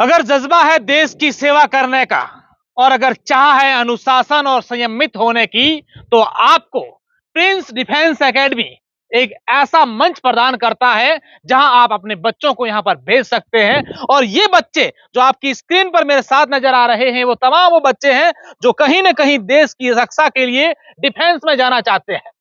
अगर जज्बा है देश की सेवा करने का और अगर चाह है अनुशासन और संयमित होने की, तो आपको प्रिंस डिफेंस एकेडमी एक ऐसा मंच प्रदान करता है जहां आप अपने बच्चों को यहां पर भेज सकते हैं। और ये बच्चे जो आपकी स्क्रीन पर मेरे साथ नजर आ रहे हैं, वो तमाम वो बच्चे हैं जो कहीं ना कहीं देश की रक्षा के लिए डिफेंस में जाना चाहते हैं।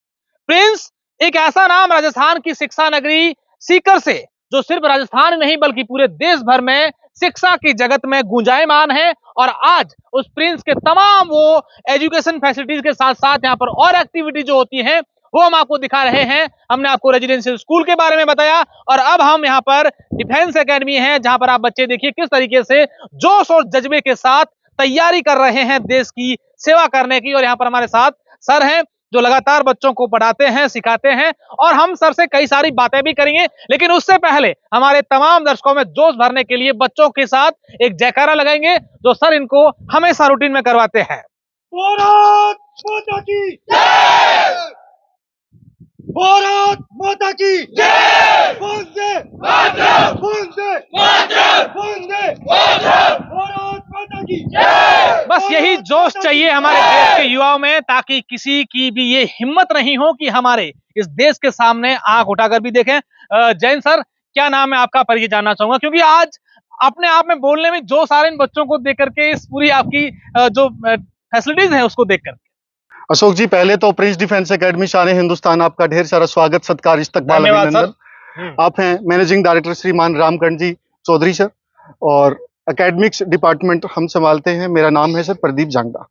प्रिंस एक ऐसा नाम राजस्थान की शिक्षा नगरी सीकर से, जो सिर्फ राजस्थान नहीं बल्कि पूरे देश भर में शिक्षा की जगत में गुंजायमान है। और आज उस प्रिंस के तमाम वो एजुकेशन फैसिलिटीज के साथ साथ यहाँ पर और एक्टिविटी जो होती है वो हम आपको दिखा रहे हैं। हमने आपको रेजिडेंशियल स्कूल के बारे में बताया और अब हम यहाँ पर डिफेंस एकेडमी है जहां पर आप बच्चे देखिए किस तरीके से जोश और जज्बे के साथ तैयारी कर रहे हैं देश की सेवा करने की। और यहाँ पर हमारे साथ सर हैं जो लगातार बच्चों को पढ़ाते हैं, सिखाते हैं और हम सर से कई सारी बातें भी करेंगे। लेकिन उससे पहले हमारे तमाम दर्शकों में जोश भरने के लिए बच्चों के साथ एक जयकारा लगाएंगे जो सर इनको हमेशा रूटीन में करवाते हैं। भारत माता की जय! भारत माता की जय! वंदे मातरम! वंदे मातरम! वंदे मातरम! भारत माता की जय! बस यही जोश चाहिए हमारे देश के युवाओं में, ताकि किसी की भी ये हिम्मत नहीं हो कि हमारे इस देश के सामने आंख उठाकर भी देखें। जैन सर, क्या नाम है आपका, परिचय जानना चाहूंगा, क्योंकि आज अपने आप में बोलने में जोश आ रहे इन बच्चों को देख करके, इस पूरी आपकी जो फैसिलिटीज है उसको देख करके। अशोक जी, पहले तो प्रिंस डिफेंस एकेडमी शान हिंदुस्तान आपका ढेर सारा स्वागत, सत्कार, इस्तकबाल, अभिनंदन। आप हैं मैनेजिंग डायरेक्टर श्रीमान रामकरण जी चौधरी सर, और एकेडमिक्स डिपार्टमेंट हम संभालते हैं। मेरा नाम है सर प्रदीप जांगड़ा।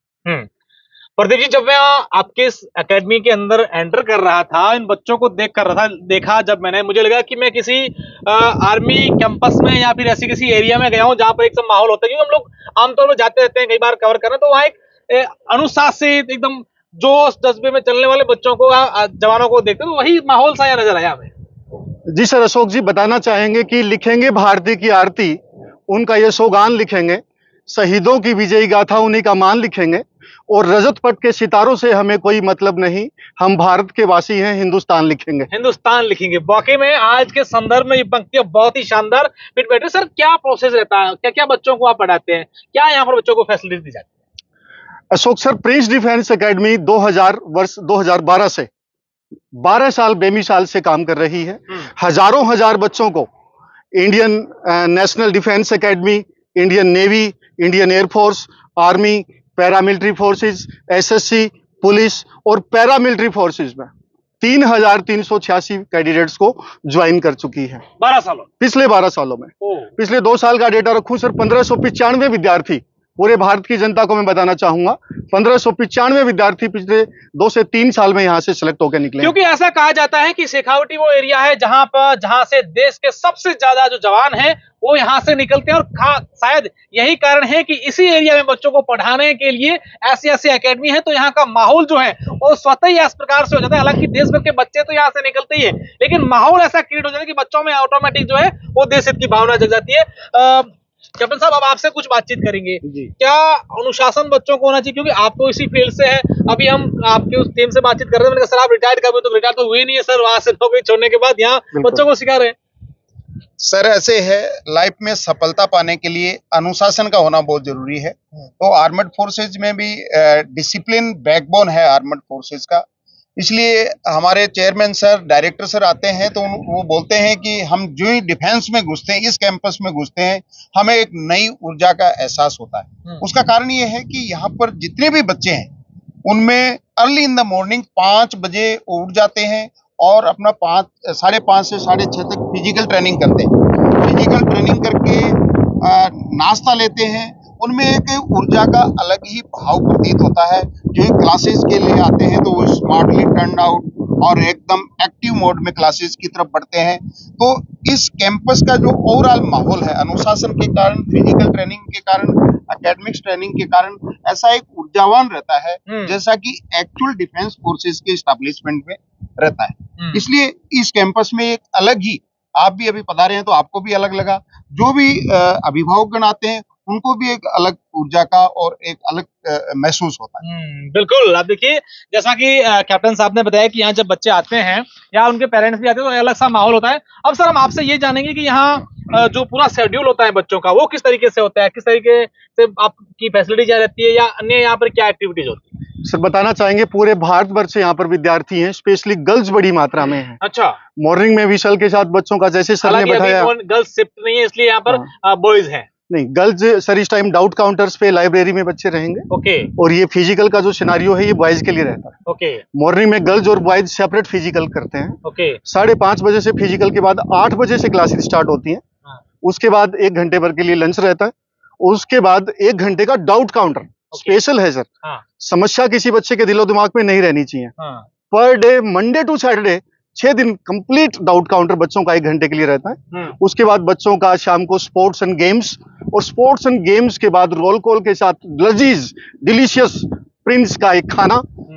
प्रदीप जी, जब मैं आपके इस एकेडमी के अंदर एंटर कर रहा था, इन बच्चों को देख कर रहा था, देखा जब मैंने, मुझे लगा कि मैं किसी आर्मी कैंपस में या फिर ऐसी किसी एरिया में गया हूँ जहाँ पर एक सब माहौल होता है। क्योंकि हम लोग आमतौर पर जाते रहते हैं कई बार कवर करना, तो वहाँ एक अनुशासित एकदम जोश जज्बे में चलने वाले बच्चों को, जवानों को देखते तो वही माहौल सा नजर आया हमें। जी सर, अशोक जी बताना चाहेंगे कि लिखेंगे भारती की आरती, उनका ये सोगान लिखेंगे, शहीदों की विजयी गाथा उन्हीं का मान लिखेंगे, और रजत पट के सितारों से हमें कोई मतलब नहीं, हम भारत के वासी हैं, हिंदुस्तान लिखेंगे। हिंदुस्तान लिखेंगे। वाकई में आज के संदर्भ में ये पंक्तियां बहुत ही शानदार फिट बैठे। सर, क्या प्रोसेस रहता है, क्या क्या बच्चों को आप पढ़ाते हैं, क्या यहाँ पर बच्चों को फैसिलिटी दी जाती है? Ashok sir, Prince defence academy 2012 से 12 साल बेमिसाल से काम कर रही है। हजारों हजार बच्चों को Indian national defence academy, Indian navy, Indian air force, army, paramilitary forces, SSC, police और पैरामिलिट्री फोर्सेस में 3386 कैंडिडेट्स को ज्वाइन कर चुकी है 12 सालों, पिछले 12 सालों में। पिछले 2 साल का डेटा रखूं सर, 1595 विद्यार्थी, पूरे भारत की जनता को मैं बताना चाहूंगा 1595 विद्यार्थी पिछले 2 से 3 साल में यहां से सिलेक्ट होकर निकले। क्योंकि ऐसा कहा जाता है कि शेखावटी वो एरिया है जहां से देश के सबसे ज्यादा जो जवान हैं वो यहां से निकलते हैं। और शायद यही कारण है कि इसी एरिया में बच्चों को पढ़ाने के लिए ऐसी ऐसी एकेडमी है, तो यहाँ का माहौल जो है वो स्वतः ही इस प्रकार से हो जाता है। हालांकि देश भर के बच्चे तो यहाँ से निकलते ही है, लेकिन माहौल ऐसा क्रिएट हो जाता है कि बच्चों में ऑटोमेटिक जो है वो देश हित की भावना जग जाती है। कैप्टन साहब, अब आपसे कुछ बातचीत करेंगे। क्या अनुशासन बच्चों को होना चाहिए, क्योंकि आप तो इसी फील्ड से हैं। अभी हम आपके उस टीम से बातचीत कर रहे हैं, मैंने कहा सर आप रिटायर्ड कब हुए, तो रिटायर तो हुए नहीं है सर, वहां से नौकरी छोड़ने के बाद यहाँ बच्चों को सिखा रहे हैं। सर ऐसे है, लाइफ में सफलता पाने के लिए अनुशासन का होना बहुत जरूरी है। तो आर्मड फोर्सेज में भी डिसिप्लिन बैकबोन है आर्मड फोर्सेज का। इसलिए हमारे चेयरमैन सर, डायरेक्टर सर आते हैं तो वो बोलते हैं कि हम जो ही डिफेंस में घुसते हैं, इस कैंपस में घुसते हैं, हमें एक नई ऊर्जा का एहसास होता है। उसका कारण ये है कि यहाँ पर जितने भी बच्चे हैं उनमें अर्ली इन द मॉर्निंग 5 बजे उठ जाते हैं और अपना 5:30 से 6:30 तक फिजिकल ट्रेनिंग करते हैं। फिजिकल ट्रेनिंग करके नाश्ता लेते हैं। उनमें एक ऊर्जा का अलग ही भाव प्रतीत होता है। जो क्लासेस के लिए आते हैं तो वो स्मार्टली टर्न आउट और एकदम एक्टिव मोड में क्लासेस की तरफ बढ़ते हैं। तो इस कैंपस का जो ओवरऑल माहौल है, अनुशासन के कारण, फिजिकल ट्रेनिंग के कारण, एकेडमिक्स ट्रेनिंग के कारण ऐसा एक ऊर्जावान रहता है जैसा कि एक्चुअल डिफेंस फोर्सेस के एस्टेब्लिशमेंट में रहता है। इसलिए इस कैंपस में एक अलग ही, आप भी अभी पधारे हैं तो आपको भी अलग लगा, जो भी अभिभावकगण आते हैं उनको भी एक अलग ऊर्जा का और एक अलग महसूस होता है। बिल्कुल। आप देखिए, जैसा कि कैप्टन साहब ने बताया कि यहाँ जब बच्चे आते हैं या उनके पेरेंट्स भी आते हैं तो अलग सा माहौल होता है। अब सर हम आपसे ये जानेंगे कि यहाँ जो पूरा शेड्यूल होता है बच्चों का वो किस तरीके से होता है, किस तरीके से आपकी फैसिलिटी रहती है या अन्य यहाँ पर क्या एक्टिविटीज होती है? सर बताना चाहेंगे पूरे भारतवर्ष से यहाँ पर विद्यार्थी हैं, स्पेशली गर्ल्स बड़ी मात्रा में हैं। अच्छा, मॉर्निंग में विशल के साथ बच्चों का जैसे सर ने बताया, गर्ल्स शिफ्ट नहीं है इसलिए यहाँ पर बॉयज हैं। नहीं गर्ल्स सर इस टाइम डाउट काउंटर्स पे लाइब्रेरी में बच्चे रहेंगे। ओके और ये फिजिकल का जो सिनारियो है ये बॉयज के लिए रहता है। ओके मॉर्निंग में गर्ल्स और बॉयज सेपरेट फिजिकल करते हैं। ओके 5:30 बजे से फिजिकल के बाद 8 बजे से क्लासेस स्टार्ट होती हैं। उसके बाद 1 घंटे भर के लिए लंच रहता है। उसके बाद 1 घंटे का डाउट काउंटर स्पेशल है सर। समस्या किसी बच्चे के दिलो दिमाग में नहीं रहनी चाहिए। Per day Monday to Saturday 6 दिन कंप्लीट डाउट काउंटर बच्चों का 1 घंटे के लिए रहता है। उसके बाद बच्चों का शाम को स्पोर्ट्स एंड गेम्स, और स्पोर्ट्स एंड गेम्स के बाद रोल कॉल के साथ लजीज डिलीशियस प्रिंस का एक खाना,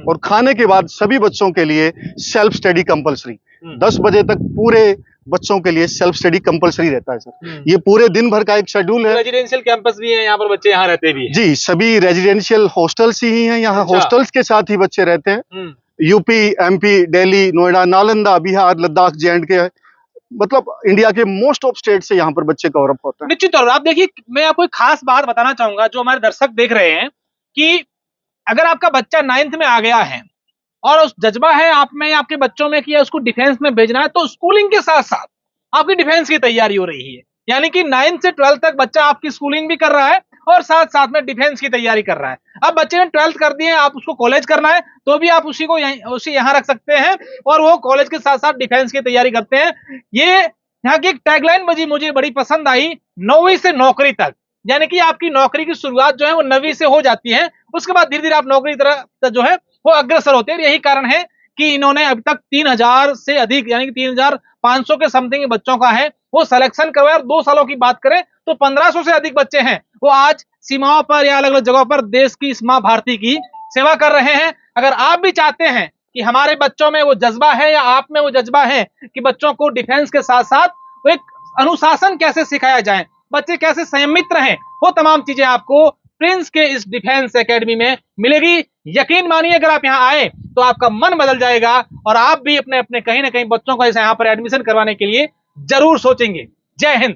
और खाने के बाद सभी बच्चों के लिए सेल्फ स्टडी कंपलसरी। 10 बजे तक पूरे बच्चों के लिए सेल्फ स्टडी कंपलसरी रहता है सर। ये पूरे दिन भर का एक शेड्यूल है। रेजिडेंशियल कैंपस भी है यहाँ पर, बच्चे यहाँ रहते भी हैं? जी सभी रेजिडेंशियल हॉस्टल्स ही हैं यहाँ। अच्छा। हॉस्टल्स के साथ ही बच्चे रहते हैं। UP, MP, Delhi, Noida, Nalanda, Bihar, Ladakh, J&K, मतलब इंडिया के मोस्ट ऑफ स्टेट से यहाँ पर बच्चे कवर अप होते हैं। निश्चित तौर पर आप देखिए, मैं आपको एक खास बात बताना चाहूंगा जो हमारे दर्शक देख रहे हैं कि अगर आपका बच्चा 9th में आ गया है और उस जज्बा है आप में, आपके बच्चों में कि उसको डिफेंस में भेजना है, तो स्कूलिंग के साथ साथ आपकी डिफेंस की तैयारी हो रही है। यानी कि 9th से 12th तक बच्चा आपकी स्कूलिंग भी कर रहा है और साथ साथ में डिफेंस की तैयारी कर रहा है। अब बच्चे ने 12th कर दिए, आप उसको कॉलेज करना है तो भी आप उसी यहाँ रख सकते हैं और वो कॉलेज के साथ साथ डिफेंस की तैयारी करते हैं। ये यहाँ की एक टैगलाइन बजी मुझे बड़ी पसंद आई, 9वीं से नौकरी तक। यानी कि आपकी नौकरी की शुरुआत जो है वो 9वीं से हो जाती है, उसके बाद धीरे धीरे आप नौकरी की तरफ जो है वो अग्रसर होते हैं। यही कारण है कि इन्होंने अभी तक 3000 से अधिक यानी कि 3500 के समथिंग बच्चों का है वो सिलेक्शन करवाया। और 2 सालों की बात करें तो 1500 से अधिक बच्चे हैं वो आज सीमाओं पर या अलग अलग जगहों पर देश की इस मां भारती की सेवा कर रहे हैं। अगर आप भी चाहते हैं कि हमारे बच्चों में वो जज्बा है या आप में वो जज्बा है कि बच्चों को डिफेंस के साथ साथ एक अनुशासन कैसे सिखाया जाए, बच्चे कैसे संयमित रहें, वो तमाम चीजें आपको प्रिंस के इस डिफेंस एकेडमी में मिलेगी। यकीन मानिए अगर आप यहाँ आए तो आपका मन बदल जाएगा और आप भी अपने अपने कहीं ना कहीं बच्चों को यहाँ पर एडमिशन करवाने के लिए जरूर सोचेंगे। जय हिंद।